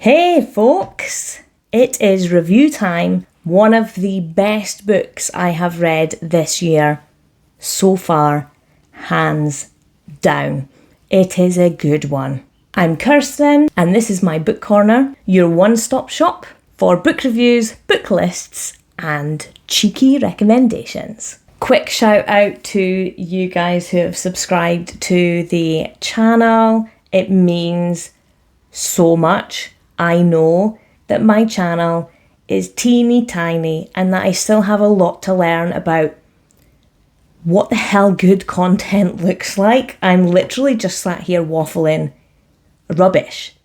Hey folks, it is review time. One of the best books I have read this year so far, hands down. It is a good one. I'm Kirsten and this is my book corner, your one-stop shop for book reviews, book lists and cheeky recommendations. Quick shout out to you guys who have subscribed to the channel. It means so much. I know that my channel is teeny tiny and that I still have a lot to learn about what the hell good content looks like. I'm literally just sat here waffling rubbish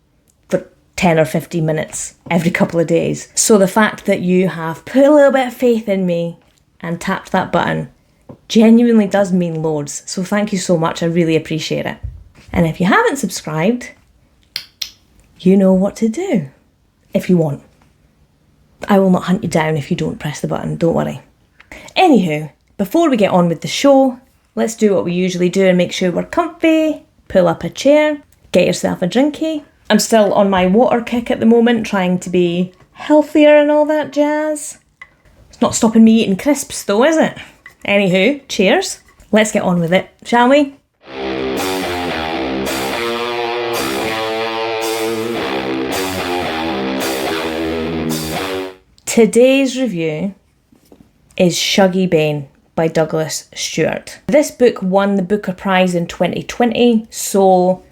for 10 or 15 minutes every couple of days. So the fact that you have put a little bit of faith in me and tapped that button genuinely does mean loads. So thank you so much. I really appreciate it. And if you haven't subscribed, you know what to do if you want. I will not hunt you down if you don't press the button, don't worry. Anywho, before we get on with the show, let's do what we usually do and make sure we're comfy. Pull up a chair, get yourself a drinky. I'm still on my water kick at the moment, trying to be healthier and all that jazz. It's not stopping me eating crisps though, is it? Anywho, cheers. Let's get on with it, shall we? Today's review is Shuggie Bain by Douglas Stuart. This book won the Booker Prize in 2020, so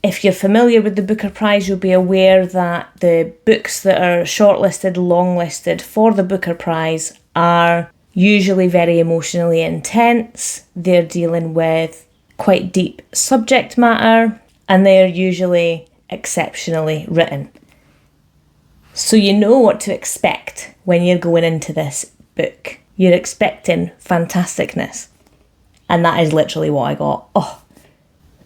if you're familiar with the Booker Prize, you'll be aware that the books that are shortlisted, longlisted for the Booker Prize are usually very emotionally intense. They're dealing with quite deep subject matter, and they're usually exceptionally written. So you know what to expect when you're going into this book. You're expecting fantasticness. And that is literally what I got. Oh,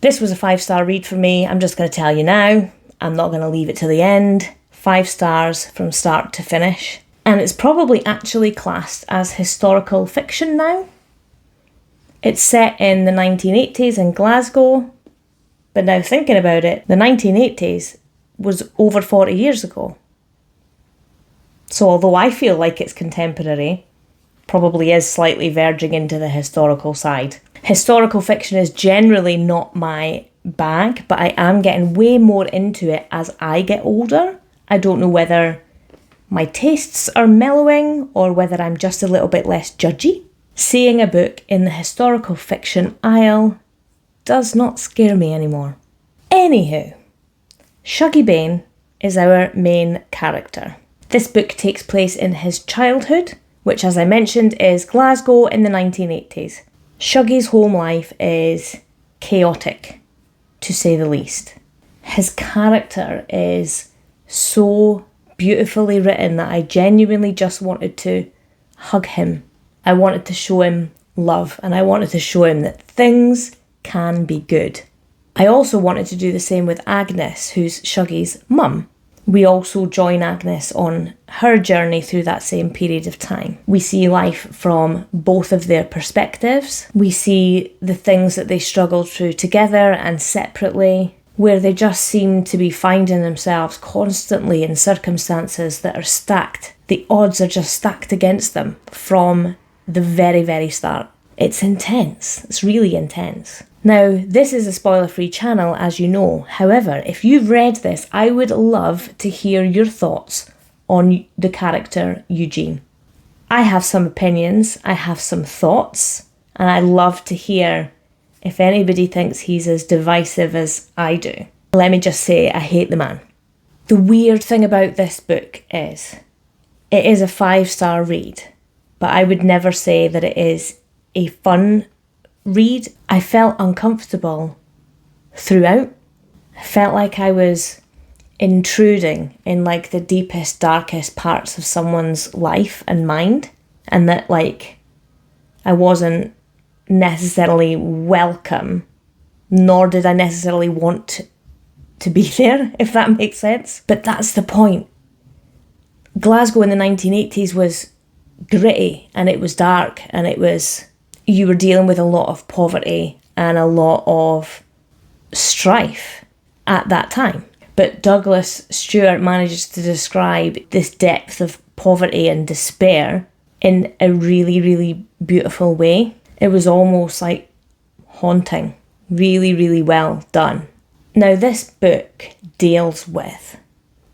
this was a 5-star read for me. I'm just going to tell you now. I'm not going to leave it to the end. 5 stars from start to finish. And it's probably actually classed as historical fiction now. It's set in the 1980s in Glasgow. But now thinking about it, the 1980s was over 40 years ago. So although I feel like it's contemporary, probably is slightly verging into the historical side. Historical fiction is generally not my bag, but I am getting way more into it as I get older. I don't know whether my tastes are mellowing or whether I'm just a little bit less judgy. Seeing a book in the historical fiction aisle does not scare me anymore. Anywho, Shuggie Bain is our main character. This book takes place in his childhood, which as I mentioned is Glasgow in the 1980s. Shuggie's home life is chaotic, to say the least. His character is so beautifully written that I genuinely just wanted to hug him. I wanted to show him love and I wanted to show him that things can be good. I also wanted to do the same with Agnes, who's Shuggie's mum. We also join Agnes on her journey through that same period of time. We see life from both of their perspectives. We see the things that they struggled through together and separately, where they just seem to be finding themselves constantly in circumstances that are stacked. The odds are just stacked against them from the very, very start. It's intense. It's really intense. Now, this is a spoiler-free channel, as you know. However, if you've read this, I would love to hear your thoughts on the character Eugene. I have some opinions, I have some thoughts, and I'd love to hear if anybody thinks he's as divisive as I do. Let me just say, I hate the man. The weird thing about this book is, it is a 5-star read, but I would never say that it is a fun read. I felt uncomfortable throughout. I felt like I was intruding in like the deepest, darkest parts of someone's life and mind, and that like I wasn't necessarily welcome, nor did I necessarily want to be there, if that makes sense. But that's the point. Glasgow in the 1980s was gritty and it was dark and you were dealing with a lot of poverty and a lot of strife at that time. But Douglas Stuart manages to describe this depth of poverty and despair in a really, really beautiful way. It was almost like haunting. Really, really well done. Now, this book deals with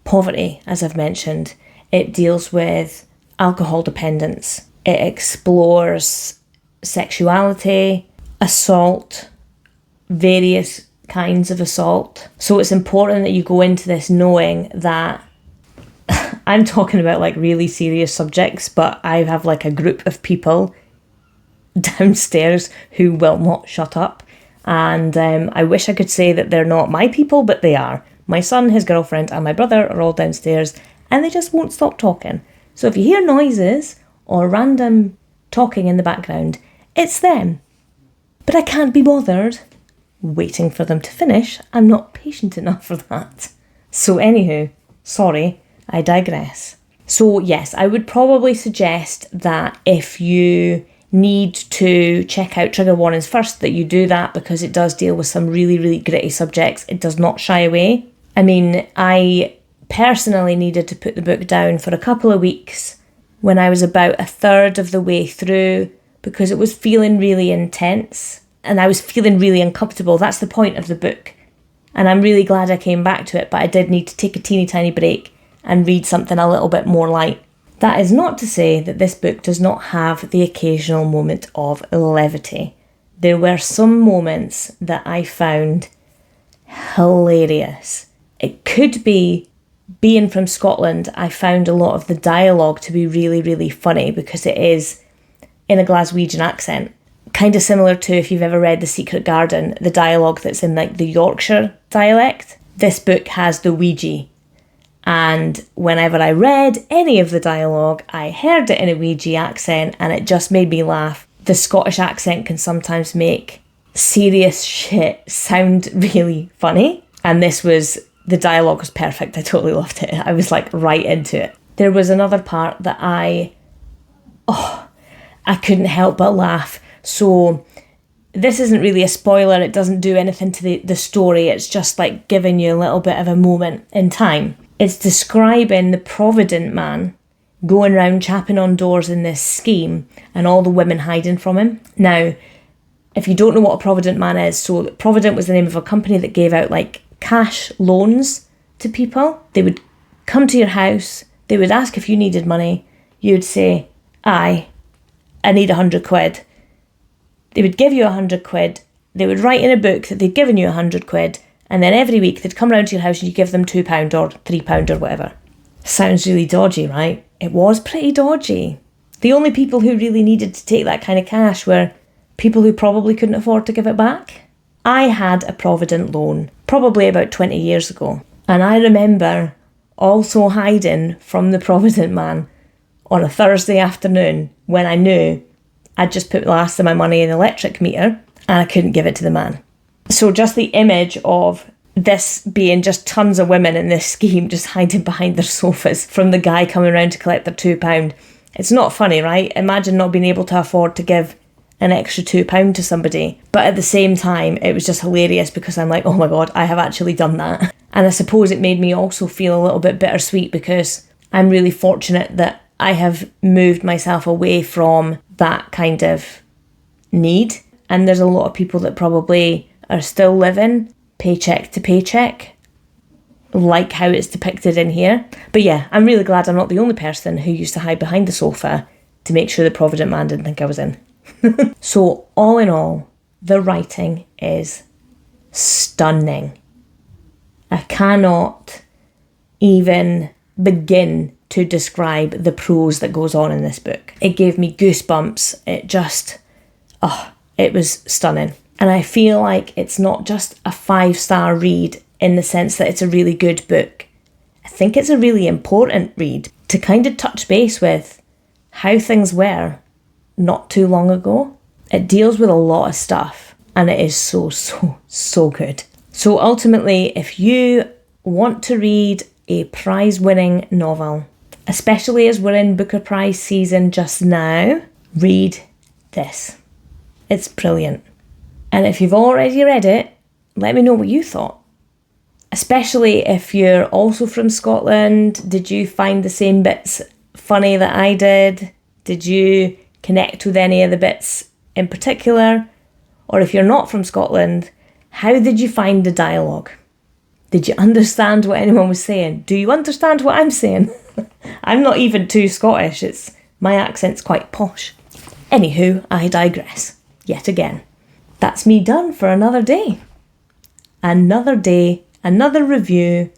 poverty, as I've mentioned. It deals with alcohol dependence. It explores sexuality, assault, various kinds of assault. So it's important that you go into this knowing that I'm talking about like really serious subjects, but I have like a group of people downstairs who will not shut up. And I wish I could say that they're not my people, but they are. My son, his girlfriend, and my brother are all downstairs, and they just won't stop talking. So if you hear noises or random talking in the background, it's them. But I can't be bothered waiting for them to finish. I'm not patient enough for that. So anywho, sorry, I digress. So yes, I would probably suggest that if you need to check out trigger warnings first, that you do that, because it does deal with some really, really gritty subjects. It does not shy away. I mean, I personally needed to put the book down for a couple of weeks when I was about a third of the way through, because it was feeling really intense and I was feeling really uncomfortable. That's the point of the book. And I'm really glad I came back to it, but I did need to take a teeny tiny break and read something a little bit more light. That is not to say that this book does not have the occasional moment of levity. There were some moments that I found hilarious. It could be, being from Scotland, I found a lot of the dialogue to be really, really funny because it is in a Glaswegian accent. Kind of similar to, if you've ever read The Secret Garden, the dialogue that's in like the Yorkshire dialect. This book has the Ouija. And whenever I read any of the dialogue, I heard it in a Ouija accent and it just made me laugh. The Scottish accent can sometimes make serious shit sound really funny. And the dialogue was perfect. I totally loved it. I was like right into it. There was another part that I couldn't help but laugh. So this isn't really a spoiler. It doesn't do anything to the story. It's just like giving you a little bit of a moment in time. It's describing the Provident man going around chapping on doors in this scheme and all the women hiding from him. Now, if you don't know what a Provident man is, so Provident was the name of a company that gave out like cash loans to people. They would come to your house. They would ask if you needed money. You'd say, aye, I need 100 quid. They would give you 100 quid. They would write in a book that they'd given you 100 quid. And then every week they'd come round to your house and you give them £2 or £3 or whatever. Sounds really dodgy, right? It was pretty dodgy. The only people who really needed to take that kind of cash were people who probably couldn't afford to give it back. I had a Provident loan, probably about 20 years ago. And I remember also hiding from the Provident man on a Thursday afternoon when I knew I'd just put the last of my money in the electric meter and I couldn't give it to the man. So just the image of this being just tons of women in this scheme just hiding behind their sofas from the guy coming around to collect their £2. It's not funny, right? Imagine not being able to afford to give an extra £2 to somebody. But at the same time, it was just hilarious because I'm like, oh my God, I have actually done that. And I suppose it made me also feel a little bit bittersweet because I'm really fortunate that I have moved myself away from that kind of need. And there's a lot of people that probably are still living paycheck to paycheck, like how it's depicted in here. But yeah, I'm really glad I'm not the only person who used to hide behind the sofa to make sure the Provident man didn't think I was in. So all in all, the writing is stunning. I cannot even begin to describe the prose that goes on in this book. It gave me goosebumps. It was stunning. And I feel like it's not just a 5-star read in the sense that it's a really good book. I think it's a really important read to kind of touch base with how things were not too long ago. It deals with a lot of stuff and it is so good. So ultimately, if you want to read a prize-winning novel, especially as we're in Booker Prize season just now, read this. It's brilliant. And if you've already read it, let me know what you thought. especially if you're also from Scotland. Did you find the same bits funny that I did? Did you connect with any of the bits in particular? Or if you're not from Scotland, how did you find the dialogue? Did you understand what anyone was saying? Do you understand what I'm saying? I'm not even too Scottish. My accent's quite posh. Anywho, I digress. Yet again. That's me done for another day. Another day, another review,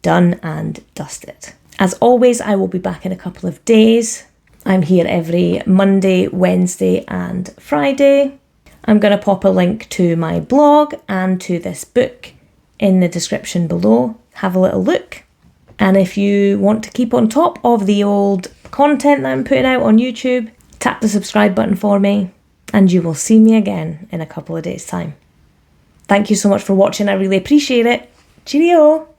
done and dusted. As always, I will be back in a couple of days. I'm here every Monday, Wednesday and Friday. I'm going to pop a link to my blog and to this book in the description below. Have a little look. And if you want to keep on top of the old content that I'm putting out on YouTube, tap the subscribe button for me and you will see me again in a couple of days' time. Thank you so much for watching. I really appreciate it. Cheerio!